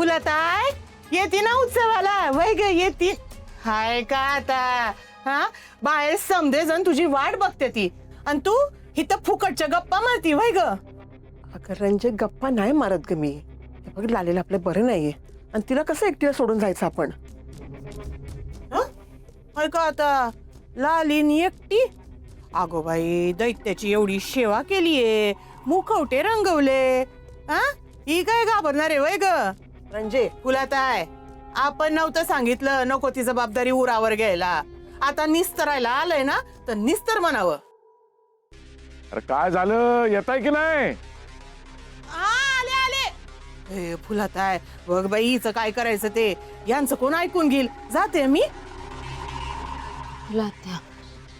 फुलताय येते ना उत्सवाला वय ग येते हाय का आता हा बाहेर समजे जण तुझी वाट बघते ती आणि तू इथं फुकटच्या गप्पा मारती वय ग. अगं रंजय गप्पा नाही मारत ग मी. हे बघ लालेला आपलं बरं नाहीये आणि तिला कसं एकटीला सोडून जायचं आपण. हाय का आता लालीनी एकटी अगो बाई दैत्याची एवढी सेवा केलीये मुखवटे रंगवले हा ही काय घाबरणार आहे वय ग. रंजय फुलाताय आपण नव्हतं सांगितलं नको ती जबाबदारी उरावर घ्यायला. आता निस्तरायला आलंय ना तर निस्तर म्हणावं. अरे काय झालं येताय की नाही? आले आले फुलाताय बघ बाई हिचं काय करायचं ते यांचं कोण ऐकून घेईल जाते मी. लात्या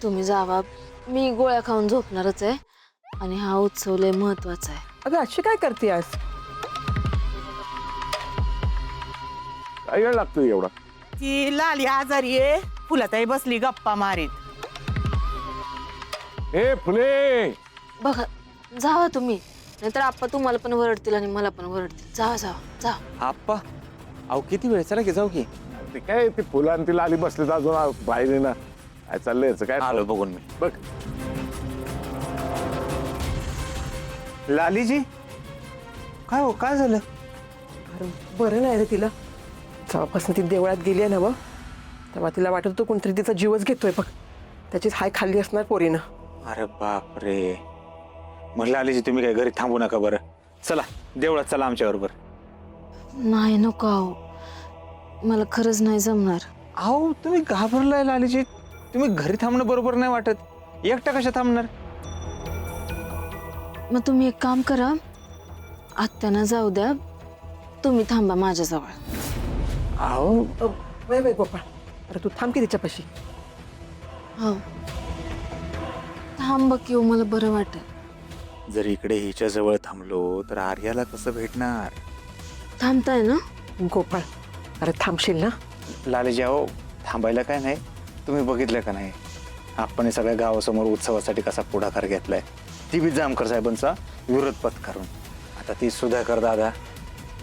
तुम्ही जावा मी गोळ्या खाऊन झोपणारच आहे आणि हा उत्सव लय महत्वाचा आहे. अगं अशी काय करते आज. काय वेळ लागतोय एवढा? ती लाली आजारी आहे फुलाताई बसली गप्पा मारीत. ए फुले बघा जावा तुम्ही नाहीतर आप्पा तुम्हाला पण वरडतील आणि मला पण वरडतील. जावा जावा जावा. आप्पा अहो किती वेळ चला की जाऊ की. ते काय ते फुलं आणि ती लाली बसले अजून बाहेर ना काय चाललंय याचं काय? आलो बघून मी. बघ लालीजी काय हो काय झालं? अरे बरं नाही रे तिला. जेव्हापासून ती देवळात गेली आहे ना व तेव्हा तिला वाटत होतं कोणतरी तिचा जीवच घेतोय बघ. त्याचीच हाय खाल्ली असणार पोरीनं. अरे बाप रे मग लालीजी तुम्ही काय घरी थांबू नका बरं. चला देवळात चला आमच्या बरोबर. नाही नको आहो मला खरंच नाही जमणार. अहो तुम्ही घाबरलाय लालीजी. तुम्ही घरी थांबणं बरोबर नाही वाटत. एकटा कशा थांबणार? मग तुम्ही एक काम करा आत्यांना जाऊ द्या तुम्ही थांबा माझ्याजवळ. अहो वय वय गोपाळ अरे तू थांब की तिच्यापाशी. हो थांब किंवा मला बरं वाटेल. जर इकडे हिच्या जवळ थांबलो तर आर्याला कसं भेटणार? थांबताय ना? गोपाळ अरे थांबशील ना. लालीजी अहो थांबायला काय नाही. तुम्ही बघितलं का नाही आपण सगळ्या गावासमोर उत्सवासाठी कसा पुढाकार घेतलाय. ती बी जामकर साहेबांचा विरोध पत्करून. आता ती सुधाकर दादा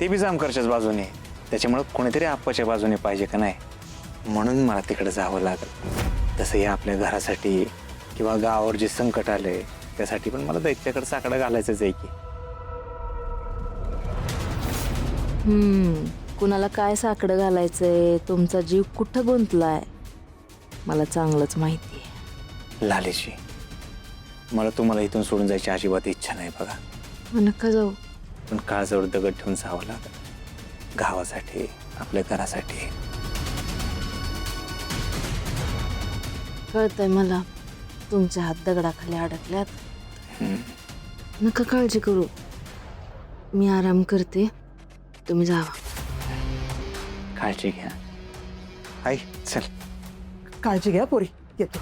ते बी जामकरच्याच बाजूने. त्याच्यामुळे कोणीतरी आप्पाच्या बाजूने पाहिजे का नाही म्हणून मला तिकडे जावं लागलं. तसंही आपल्या घरासाठी किंवा गावावर जे संकट आले त्यासाठी पण मला दैत्याकडे साकडं घालायचंच आहे की. कुणाला काय साकडं घालायचंय तुमचा जीव कुठं गुंतलाय मला चांगलंच माहिती आहे. लालीजी मला तुम्हाला इथून सोडून जायची अजिबात इच्छा नाही बघा. नका जाऊ. पण काळजावर दगड ठेवून जावं लागत गावासाठी आपल्या घरासाठी. कळतंय मला तुमच्या हात दगडाखाली अडकल्यात. नका काळजी करू मी आराम करते तुम्ही जावा. काळजी घ्या. आई चल. काळजी घ्या पोरी येतो.